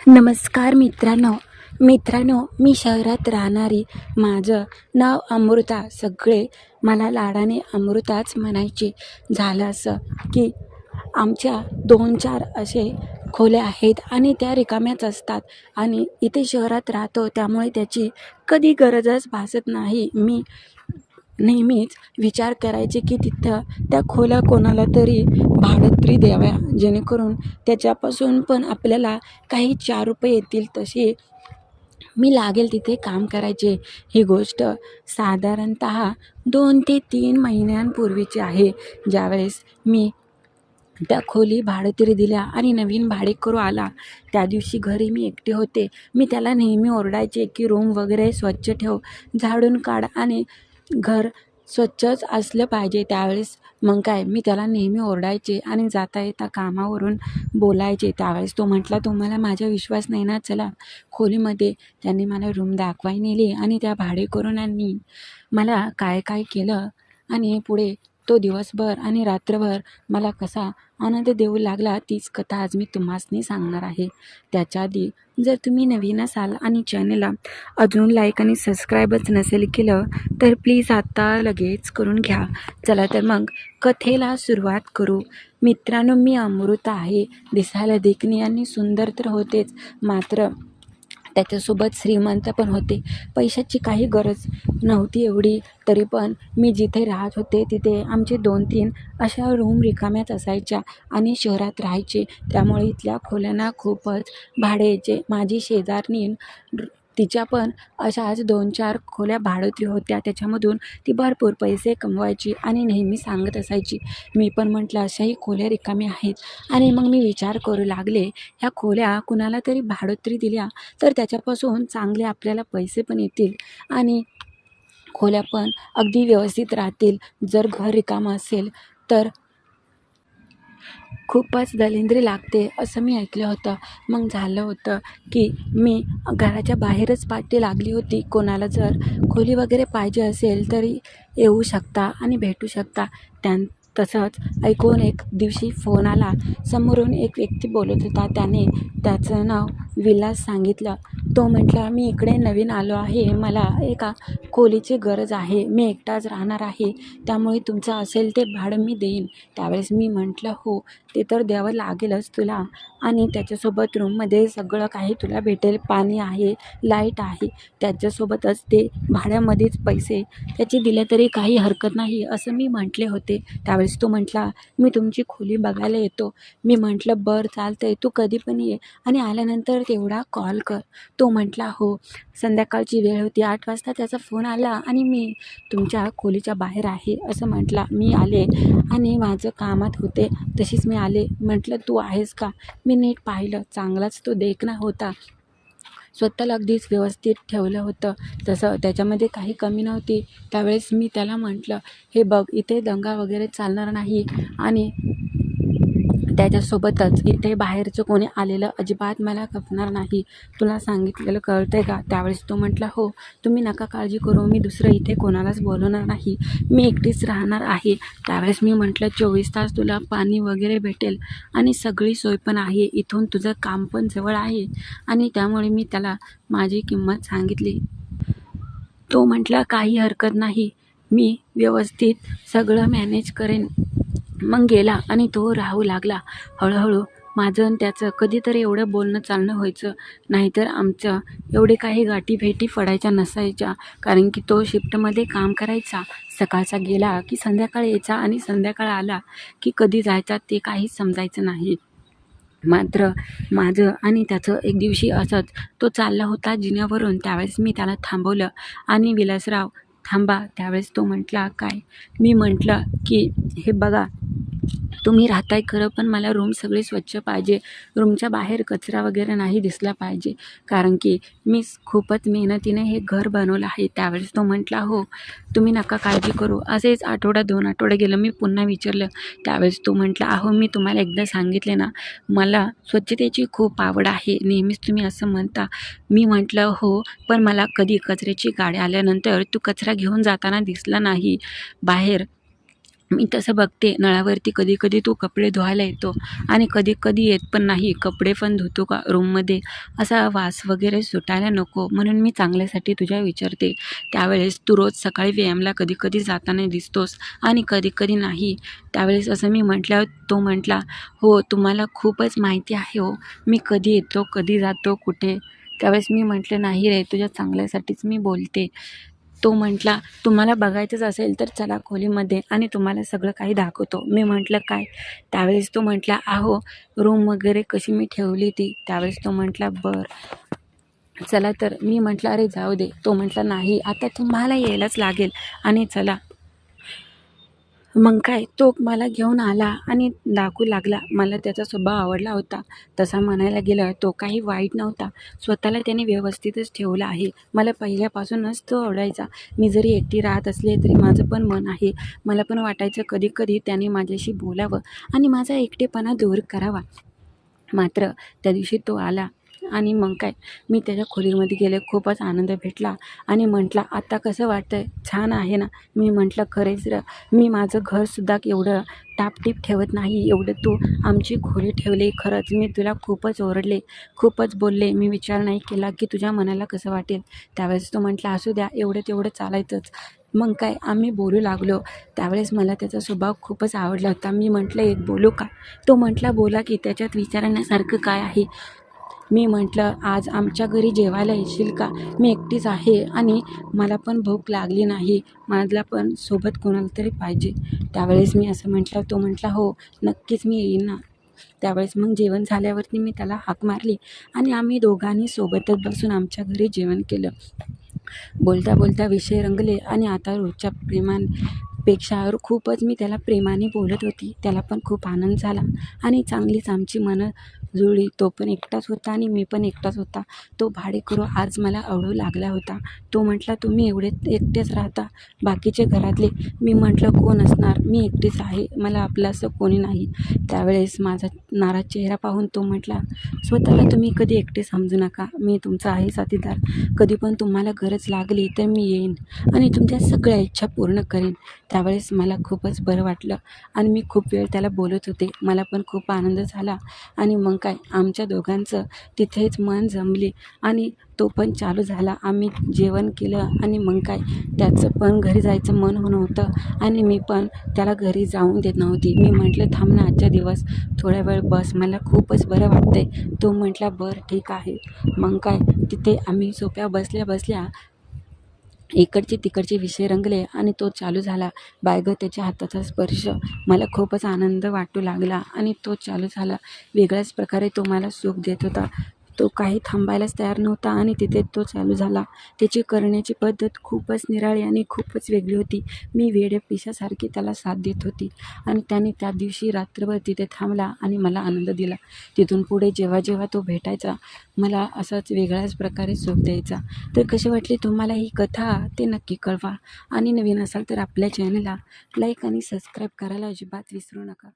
नमस्कार मित्रांनो, मी शहरात राहणारी. माझं नाव अमृता. सगळे मला लाडाने अमृताच म्हणायचे. झालं असं की आमच्या 2-4 असे खोल्या आहेत आणि त्या रिकाम्याच असतात आणि इथे शहरात राहतो त्यामुळे त्याची कधी गरजच भासत नाही. मी नेहमीच विचार करायचे की तिथं त्या खोल्या कोणाला तरी भाडोत्री द्याव्या, जेणेकरून त्याच्यापासून पण आपल्याला काही 4 रुपये येतील. तसे मी लागेल तिथे काम करायचे. ही गोष्ट साधारणतः 2 ते 3 महिन्यांपूर्वीची आहे, ज्यावेळेस मी त्या खोली भाडेतरी दिल्या आणि नवीन भाडेकरू आला. त्या दिवशी घरी मी एकटे होते. मी त्याला नेहमी ओरडायचे की रूम वगैरे स्वच्छ ठेव, झाडून काढ आणि घर स्वच्छच असलं पाहिजे. त्यावेळेस मग काय, मी त्याला नेहमी ओरडायचे आणि जाता येता कामावरून बोलायचे. त्यावेळेस तो म्हटला, तुम्हाला माझा विश्वास नाही ना, चला खोलीमध्ये. त्यांनी मला रूम दाखवाय नेली आणि त्या भाडेकरूंनी मला काय काय केलं आणि पुढे तो दिवसभर आणि रात्रभर मला कसा आनंद देऊ लागला, तीच कथा आज मी तुम्हासनी सांगणार आहे. त्याच्या आधी जर तुम्ही नवीन असाल आणि चॅनलला अजून लाईक आणि सबस्क्राईबच नसेल केलं तर प्लीज आता लगेच करून घ्या. चला तर मग कथेला सुरुवात करू. मित्रांनो, मी अमृता आहे. दिसायला देखणी आणि सुंदर तर होतेच, मात्र त्याच्यासोबत श्रीमंत पण होते. पैशाची काही गरज नव्हती एवढी. तरी पण मी जिथे राहत होते तिथे आमचे 2-3 अशा रूम रिकाम्याच असायच्या आणि शहरात राहायचे, त्यामुळे इथल्या खोल्यांना खूपच भाडे यायचे. माझी शेजारनी तिच्या पण अशाच 2-4 खोल्या भाडोत्री होत्या. त्याच्यामधून ती भरपूर पैसे कमवायची आणि नेहमी सांगत असायची. मी पण म्हटलं, अशाही खोल्या रिकाम्या आहेत. आणि मग मी विचार करू लागले, ह्या खोल्या कुणाला तरी भाडोत्री दिल्या तर त्याच्यापासून चांगले आपल्याला पैसे पण येतील आणि खोल्या पण अगदी व्यवस्थित राहतील. जर घर रिकामं असेल तर खूपच दलिंद्री लागते असं मी ऐकलं होतं. मग झालं होतं की मी घराच्या बाहेरच पाठी लागली होती. कोणाला जर खोली वगैरे पाहिजे असेल तरी येऊ शकता आणि भेटू शकता. तसंच ऐकून एक दिवशी फोन आला. समोरून एक व्यक्ती बोलत होता. त्याने त्याचं नाव विलास सांगितलं. तो म्हटला, मी इकडे नवीन आलो आहे, मला एका खोलीची गरज आहे, मी एकटाच राहणार आहे, त्यामुळे तुमचं असेल ते भाडं मी देईन. त्यावेळेस मी म्हटलं, हो, ते तर द्यावं लागेलच तुला आणि त्याच्यासोबत रूममध्ये सगळं काही तुला भेटेल. पाणी आहे, लाईट आहे, त्याच्यासोबतच ते भाड्यामध्येच पैसे त्याचे दिले तरी काही हरकत नाही असं मी म्हटले होते. त्यावेळेस तो म्हटला, मी तुमची खोली बघायला येतो. मी म्हटलं, बरं चालतंय, तू कधी पण ये आणि आल्यानंतर तेवढा कॉल कर. तो म्हटला, हो. संध्याकाळची वेळ होती, 8 वाजता त्याचा फोन आला आणि मी तुमच्या खोलीच्या बाहेर आहे असं म्हटला. मी आले आणि माझं कामात होते तशीच मी आले. म्हटलं, तू आहेस का? मी नीट पाहिलं, चांगलाच तो देखणा होता. स्वतःला अगदीच व्यवस्थित ठेवलं होतं, तसं त्याच्यामध्ये काही कमी नव्हती. त्यावेळेस मी त्याला म्हटलं, हे बघ, इथे दंगा वगैरे चालणार नाही आणि त्याच्यासोबतच इथे बाहेरचं कोणी आलेलं अजिबात मला खपणार नाही. तुला सांगितलेलं कळतंय का? त्यावेळेस तो म्हटला, हो, तुम्ही नका काळजी करू, मी दुसरं इथे कोणालाच बोलवणार नाही, मी एकटीच राहणार आहे. त्यावेळेस मी म्हटलं, 24 तास तुला पाणी वगैरे भेटेल आणि सगळी सोय पण आहे. इथून तुझं काम पण जवळ आहे आणि त्यामुळे मी त्याला माझी किंमत सांगितली. तो म्हटला, काही हरकत नाही, मी व्यवस्थित सगळं मॅनेज करेन. मग गेला आणि तो राहू लागला. हळूहळू माझं आणि त्याचं कधीतरी एवढं बोलणं चालणं व्हायचं, नाहीतर आमचं एवढे काही गाठीभेटी पडायच्या नसायच्या. कारण की तो शिफ्टमध्ये काम करायचा. सकाळचा गेला की संध्याकाळी यायचा आणि संध्याकाळ आला की कधी जायचा ते काहीच समजायचं नाही. मात्र माझं आणि त्याचं एक दिवशी असंच, तो चालला होता जिन्यावरून. त्यावेळेस मी त्याला थांबवलं आणि विलासराव, थांबा. त्यावेळेस तो म्हटला, काय? मी म्हटलं की हे बघा, तुम्ही राहताय खरं, पण मला रूम सगळी स्वच्छ पाहिजे. रूमच्या बाहेर कचरा वगैरे नाही दिसला पाहिजे, कारण की मी खूपच मेहनतीने हे घर बनवलं आहे. त्यावेळेस तो म्हटला, हो, तुम्ही नका काळजी करू. असेच 2 आठवडे गेलं. मी पुन्हा विचारलं. त्यावेळेस तो म्हटला, अहो, मी तुम्हाला एकदा सांगितले ना, मला स्वच्छतेची खूप आवड आहे, नेहमीच तुम्ही असं म्हणता. मी म्हटलं, हो, पण मला कधी कचऱ्याची गाडी आल्यानंतर तू कचरा घेऊन जाताना दिसला नाही बाहेर. मी तसं बघते नळावरती कधी कधी तो कपडे धुवायला येतो आणि कधी कधी येत पण नाही. कपडे पण धुतो का रूममध्ये असा वास वगैरे सुटायला नको म्हणून मी चांगल्यासाठी तुझ्या विचारते. त्यावेळेस तू रोज सकाळी व्यायामला कधी कधी जाताना दिसतोस आणि कधी कधी नाही. त्यावेळेस असं मी म्हटल्यावर तो म्हटला, हो तुम्हाला खूपच माहिती आहे हो, मी कधी येतो कधी जातो कुठे. त्यावेळेस मी म्हटलं, नाही रे, तुझ्या चांगल्यासाठीच मी बोलते. तो म्हटला, तुम्हाला बघायचंच असेल तर चला खोलीमध्ये आणि तुम्हाला सगळं काही दाखवतो. मी म्हटलं, काय? त्यावेळेस तो म्हटला, अहो रूम वगैरे कशी मी ठेवली ती. त्यावेळेस तो म्हटला, बरं चला. तर मी म्हटलं, अरे जाऊ दे. तो म्हटला, नाही आता तुम्हाला यायलाच लागेल आणि चला. मग काय, तो मला घेऊन आला आणि दाखवू लागला. मला त्याचा स्वभाव आवडला होता. तसा म्हणायला गेलं तो काही वाईट नव्हता. स्वतःला त्याने व्यवस्थितच ठेवलं आहे. मला पहिल्यापासूनच तो आवडायचा. मी जरी एकटी राहत असले तरी माझं पण मन आहे. मला पण वाटायचं कधी कधी त्याने माझ्याशी बोलावं आणि माझा एकटेपणा दूर करावा. मात्र त्या दिवशी तो आला आणि मग काय, मी त्याच्या खोलीमध्ये गेले. खूपच आनंद भेटला आणि म्हटला, आता कसं वाटतंय? छान आहे ना? मी म्हटलं, खरेच मी माझं घरसुद्धा एवढं टापटीप ठेवत नाही एवढं तू आमची खोली ठेवली. खरंच मी तुला खूपच ओरडले, खूपच बोलले. मी विचार नाही केला की तुझ्या मनाला कसं वाटेल. त्यावेळेस तो म्हटला, असू द्या, एवढं तेवढं चालायचंच. मग काय, आम्ही बोलू लागलो. त्यावेळेस मला त्याचा स्वभाव खूपच आवडला होता. मी म्हटलं, एक बोलू का? तो म्हटला, बोला की, त्याच्यात विचारण्यासारखं काय आहे? मी म्हटलं, आज आमच्या घरी जेवायला येशील का? मी एकटीच आहे आणि मला पण भूक लागली नाही. मला पण सोबत कोणाला तरी पाहिजे. त्यावेळेस मी असं म्हटलं. तो म्हटला, हो नक्कीच मी येईन ना. त्यावेळेस मग जेवण झाल्यावरती मी त्याला हाक मारली आणि आम्ही दोघांनी सोबतच बसून आमच्या घरी जेवण केलं. बोलता बोलता विषय रंगले आणि आता रोजच्या प्रेमापेक्षा खूपच मी त्याला प्रेमाने बोलत होती. त्याला पण खूप आनंद झाला आणि चांगलीच आमची मनं जुळली. तो पण एकटाच होता आणि मी पण एकटाच होता. तो भाडेकरू आज मला आवडू लागला होता. तो म्हटला, तुम्ही एवढे एकटेच राहता, बाकीचे घरातले? मी म्हटलं, कोण असणार, मी एकटीच आहे, मला आपलं असं कोणी नाही. त्यावेळेस माझा नाराज चेहरा पाहून तो म्हटला, स्वतःला तुम्ही कधी एकटे समजू नका. मी तुमचा आहे साथीदार. कधी पण तुम्हाला गरज लागली तर मी येईन आणि तुमच्या सगळ्या इच्छा पूर्ण करेन. त्यावेळेस मला खूपच बरं वाटलं आणि मी खूप वेळ त्याला बोलत होते. मला पण खूप आनंद झाला आणि मग काय, आमच्या दोघांचं तिथेच मन जमले आणि तो पण चालू झाला. आम्ही जेवण केलं आणि मग काय, त्याचं पण घरी जायचं मन होतं आणि मी पण त्याला घरी जाऊन देत नव्हती. मी म्हटलं, थांब ना, आजच्या दिवस थोड्या वेळ बस, मला खूपच बरं वाटतंय. तो म्हटला, बरं ठीक आहे. मग काय, तिथे आम्ही सोफ्यावर बसल्या बसल्या इकडचे तिकडचे विषय रंगले आणि तो चालू झाला. बाय गं, त्याच्या हाताचा स्पर्श मला खूपच आनंद वाटू लागला आणि तो चालू झाला. वेगळ्याच प्रकारे तो मला सुख देत होता. तो काही थांबायलाच तयार नव्हता आणि तिथे तो चालू झाला. त्याची करण्याची पद्धत खूपच निराळी आणि खूपच वेगळी होती. मी वेड्या पिशासारखी त्याला साथ देत होती आणि त्याने त्या दिवशी रात्रभर तिथे थांबला आणि मला आनंद दिला. तिथून पुढे जेव्हा जेव्हा तो भेटायचा, मला असाच वेगळ्याच प्रकारे सुख द्यायचा. तर कशी वाटली तुम्हाला ही कथा ते नक्की कळवा आणि नवीन असाल तर आपल्या चॅनलला लाईक आणि सबस्क्राईब करायला अजिबात विसरू नका.